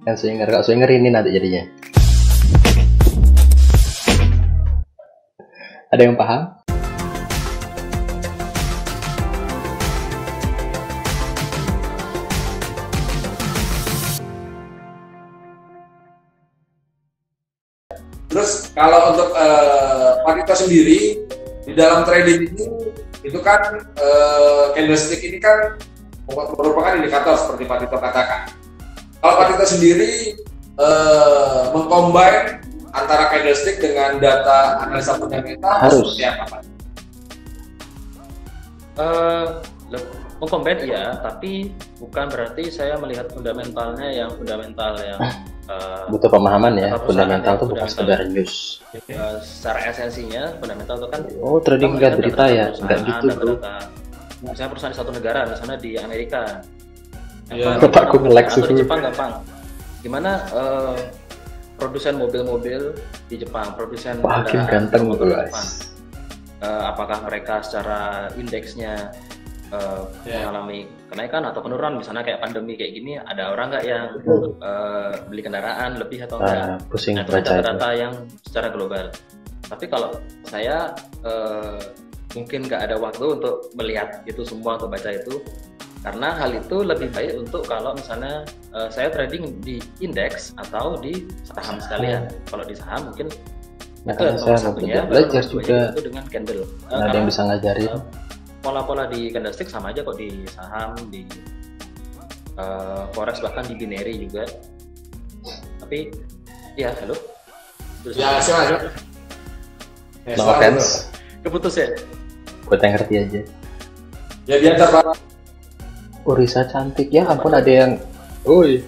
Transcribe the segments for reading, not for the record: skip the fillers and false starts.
Yang swinger, kalau swinger ini nanti jadinya. Ada yang paham? Terus kalau untuk Pak Tito sendiri di dalam trading ini itu kan candlestick ini kan merupakan indikator seperti Pak Tito katakan. Kalau Pak Tito sendiri mengcombine antara candlestick dengan data analisa fundamental harus seperti apa Pak? Mengcombine iya, tapi bukan berarti saya melihat fundamentalnya yang butuh pemahaman ya. Fundamental itu bukan sekedar news. Secara esensinya fundamental itu kan trading nggak berita ya, nggak gitu bro. Misalnya perusahaan di satu negara, misalnya di Amerika, Bapakku nge-lag atau di suhu. Jepang gampang. Gimana produsen mobil-mobil di Jepang, produsen Makin ganteng mobil di guys. Jepang. Apakah mereka secara indeksnya mengalami kenaikan atau penurunan, misalnya kayak pandemi kayak gini, ada orang nggak yang beli kendaraan lebih atau enggak? Pusing Itu baca itu. data-data yang secara global. Tapi kalau saya mungkin nggak ada waktu untuk melihat itu semua, untuk baca itu, karena hal itu lebih baik untuk kalau misalnya saya trading di indeks atau di saham sekalian. Kalau di saham mungkin itu Makanya saya mau belajar juga. itu dengan candle. Ada yang bisa ngajarin. Pola-pola di candlestick sama aja kok, di saham, di forex, bahkan di binary juga. Tapi ya halo. Ya silakan. No offense. Keputus ya. Buat yang ngerti aja. Ya biasa Pak. Risa cantik ya, ampun ada yang. Oi.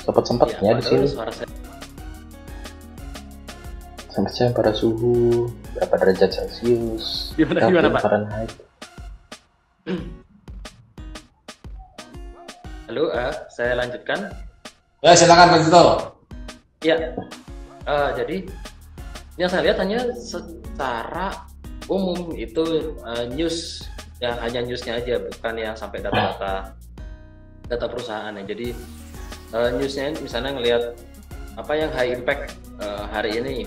Sempet-sempetnya di sini. Suara saya. Sampai pada suhu berapa derajat Celcius? Gimana Pak? Fahrenheit. Halo, saya lanjutkan. Ya silakan Pak Tito. Ya, jadi yang saya lihat hanya secara umum itu news, ya hanya newsnya aja, bukan yang sampai data perusahaan ya. Jadi newsnya misalnya ngelihat apa yang high impact hari ini,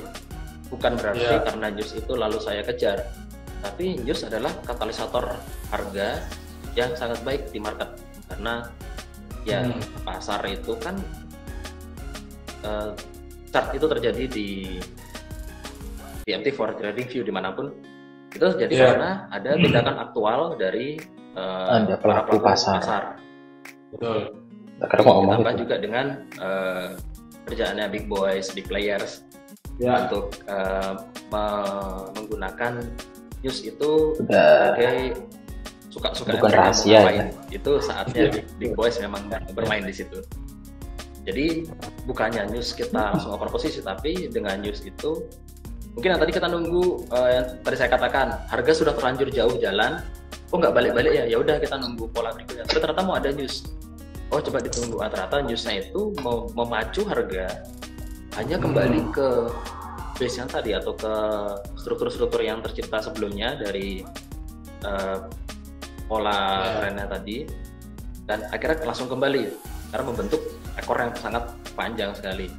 bukan berarti karena news itu lalu saya kejar, tapi news adalah katalisator harga yang sangat baik di market, karena ya pasar itu kan chart itu terjadi di MT4 Trading View dimanapun itu terjadi karena ada tindakan aktual dari Ada pelaku pasar. Betul. Karena mau ngomong ditambah itu. juga dengan kerjaannya big boys, big players untuk menggunakan news itu sebagai suka-suka bukan rahasia ya. Itu saatnya big boys memang bermain di situ. Jadi bukannya news kita langsung over posisi, tapi dengan news itu mungkin yang tadi kita nunggu, yang tadi saya katakan harga sudah terlanjur jauh jalan, kok nggak balik-balik ya? Ya udah kita nunggu pola berikutnya. Tapi ternyata mau ada news. Oh coba ditunggu. Ternyata newsnya itu mau memacu harga hanya kembali ke base yang tadi atau ke struktur-struktur yang tercipta sebelumnya dari pola trennya tadi, dan akhirnya langsung kembali karena membentuk ekor yang sangat panjang sekali.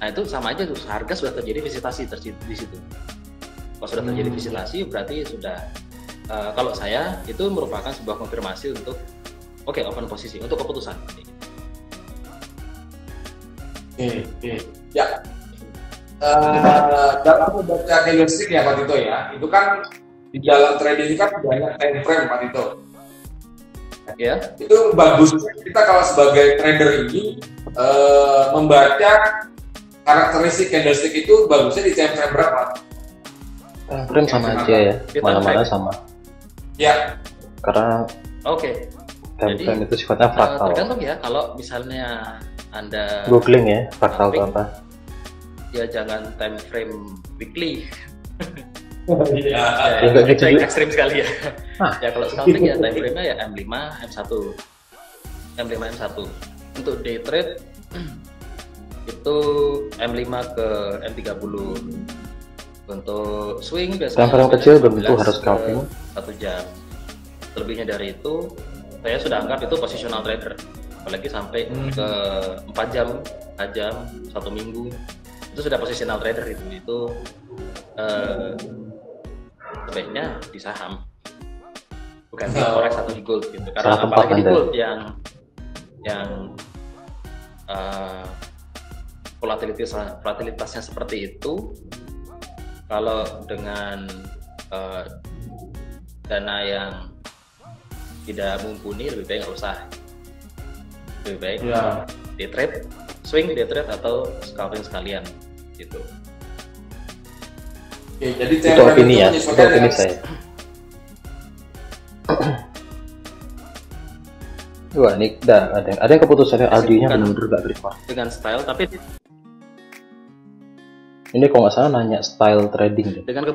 Nah itu sama aja tuh, harga sudah terjadi visitasi di situ. Kalau sudah terjadi visitasi berarti sudah kalau saya itu merupakan sebuah konfirmasi untuk open posisi untuk keputusan. Ya. Dalam membaca candlestick ya Pak Tito ya, itu kan di dalam trading ini kan banyak time frame Pak Tito. Ya. Itu bagusnya kita kalau sebagai trader ini membaca karakteristik candlestick itu bagusnya di time frame berapa? Time frame sama aja ya, mana-mana sama. Ya. Karena time frame itu sifatnya fraktal. Tergantung ya, kalau misalnya Anda googling ya, fraktal itu apa? Ya jangan time frame weekly. Ya, enggak gitu juga. Ekstrim sekali ya. Ya kalau scalping ya time frame-nya ya M5, M1. M5, M1. Untuk day trade itu M5 ke M30. Untuk swing biasanya time frame kecil belum tentu harus scalping 1 jam. Lebihnya dari itu saya sudah anggap itu positional trader. apalagi sampai ke 4 jam, 1 minggu, itu sudah positional trader itu sebaiknya di saham, bukan di forex atau di gold gitu, karena apalagi di gold yang volatilitasnya seperti itu, kalau dengan dana yang tidak mumpuni lebih baik nggak usah, lebih baik day trade, swing day trade atau scalping sekalian gitu. Oke, jadi itu opini ya, itu opini saya. Wah, ini ada yang keputusannya Aldi-nya benar-benar gak prefer dengan style, tapi ini kalau nggak salah nanya style trading deh. Dengan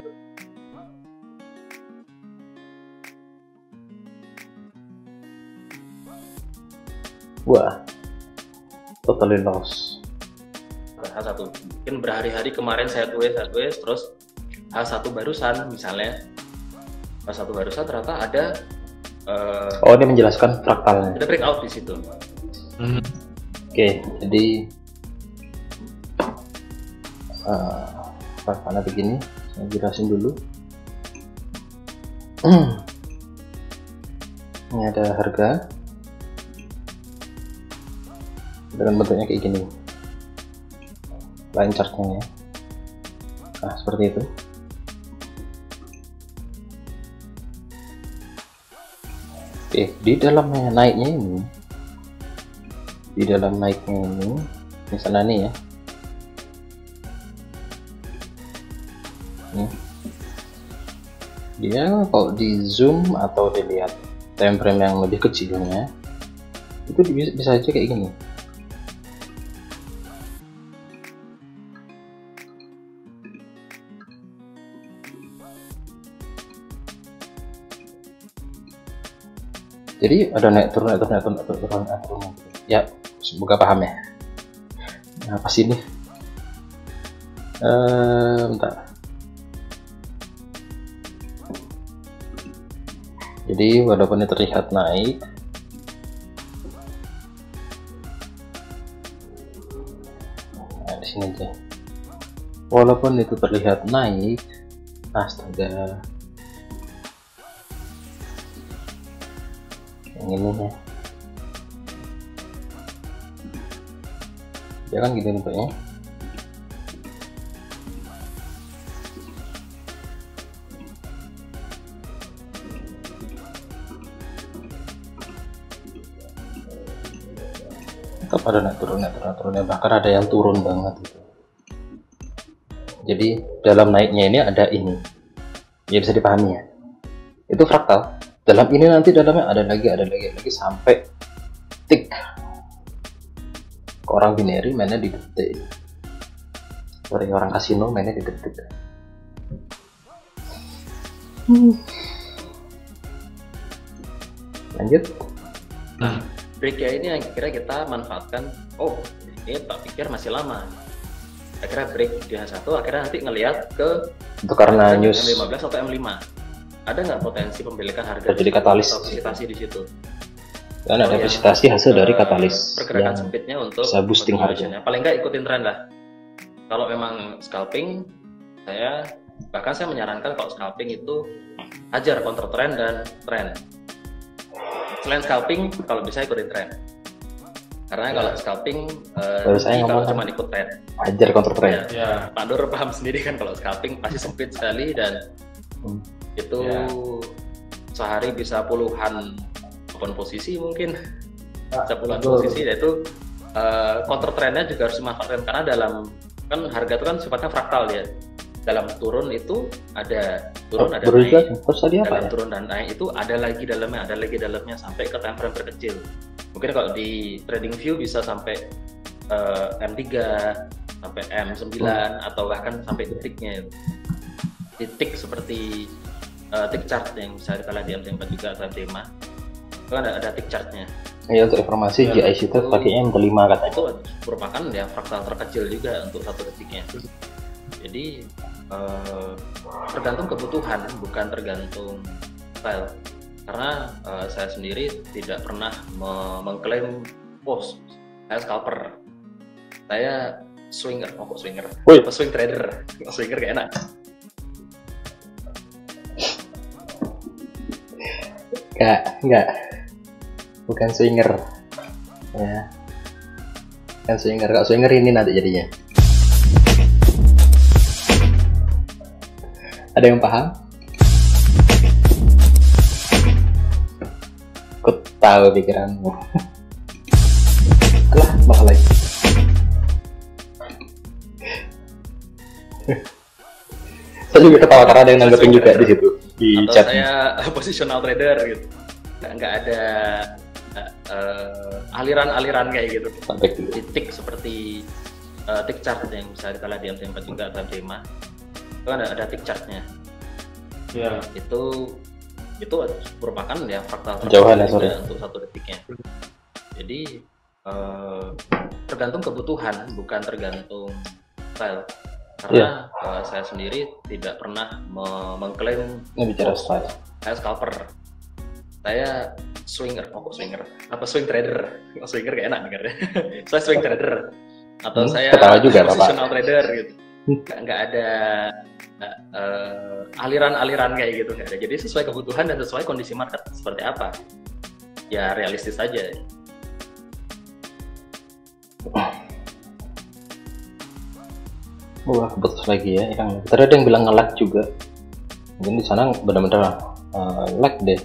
wah, totally loss. H1 mungkin berhari-hari kemarin saya tulis terus H1 barusan misalnya, H1 barusan ternyata ada ini menjelaskan fraktalnya. Ada breakout di situ. Oke, jadi fraktalnya begini, saya jelasin dulu. Ini ada harga dengan bentuknya kayak gini, line chartnya ya. Nah, seperti itu. Oke, di dalamnya naiknya ini, misalnya nih ya, nih, dia kalau di zoom atau dilihat time frame yang lebih kecilnya, itu bisa aja kayak gini. Jadi ada naik turun. Ya, semoga paham ya. Nah, pas ini, bentar. Jadi walaupun ini terlihat naik, nah di sini aja. Walaupun itu terlihat naik, astaga. Yang ini ya, ya kan gitu bentuknya. Tetap ada naik turunnya, bahkan ada yang turun banget gitu. Jadi dalam naiknya ini ada ini, ya bisa dipahami ya, itu fraktal. Dalam ini nanti dalamnya ada lagi sampai tick. Orang binary mainnya di detik, orang kasino mainnya di detik. Lanjut. Nah, break-nya ini yang kira kita manfaatkan. Oh, ini tak pikir masih lama. Akhirnya break di H1, akhirnya nanti ngelihat ke itu karena news M15 atau M5. Ada nggak potensi pembelikan harga terjadi katalis visitasi di situ? Dan ada visitasi hasil dari katalis pergerakan sempitnya untuk bisa boosting harganya. Paling nggak ikutin tren lah. Kalau memang scalping, saya menyarankan kalau scalping itu hajar counter trend dan trend. Selain scalping, kalau bisa ikutin tren. Karena kalau scalping kalau cuma ikut tren, hajar counter trend. Ya, Pak Nur paham sendiri kan kalau scalping pasti sempit sekali dan itu sehari bisa puluhan posisi mungkin, bisa puluhan posisi. Yaitu counter trendnya juga harus dimanfaatkan karena dalam kan harga itu kan sifatnya fraktal ya. Dalam turun itu ada turun, ada naik. Terus tadi apa dalam ya? turun dan naik itu ada lagi dalamnya sampai ke time frame terkecil. Mungkin kalau di TradingView bisa sampai M3 sampai M9 atau bahkan sampai detiknya. Titik seperti tick chart yang bisa kita lihat di M4 juga atau M5 itu kan ada tick chartnya. Ya, untuk informasi GIC itu pakainya M5 katanya. Itu merupakan ya fraktal terkecil juga untuk satu detiknya. Jadi tergantung kebutuhan, bukan tergantung style. Karena saya sendiri tidak pernah mengklaim bos, saya scalper, saya swinger, kok swinger, Woi. apa swing trader, swinger gak enak. Enggak, bukan swinger ya, bukan swinger. Kalau swinger ini nanti jadinya. Ada yang paham? Aku tahu pikiranmu. Alah, bakal lagi. Saya juga ketawa karena ada yang nanggepin juga di situ di Atau chat. saya positional trader gitu, nggak ada aliran-aliran kayak gitu. Sampai dulu. Titik seperti tick chart yang bisa kita lihat di MT4 juga atau MT5 itu ada tick chartnya. Ya. Itu merupakan ya fraktal Jauhan ya, sorry. untuk 1 detiknya. Jadi tergantung kebutuhan, bukan tergantung style. Karena saya sendiri tidak pernah mengklaim Ini bicara style. saya scalper, saya swinger, kok swinger, apa swing trader, swinger gak enak dengarnya. Saya swing trader atau saya ketawa juga, positional trader gitu, nggak ada aliran-aliran kayak gitu, nggak ada. Jadi sesuai kebutuhan dan sesuai kondisi market seperti apa, ya realistis aja. Wah, kebetulan lagi ya. Yang tadi ada yang bilang nge-lag juga. Mungkin di sana benar-benar lag deh.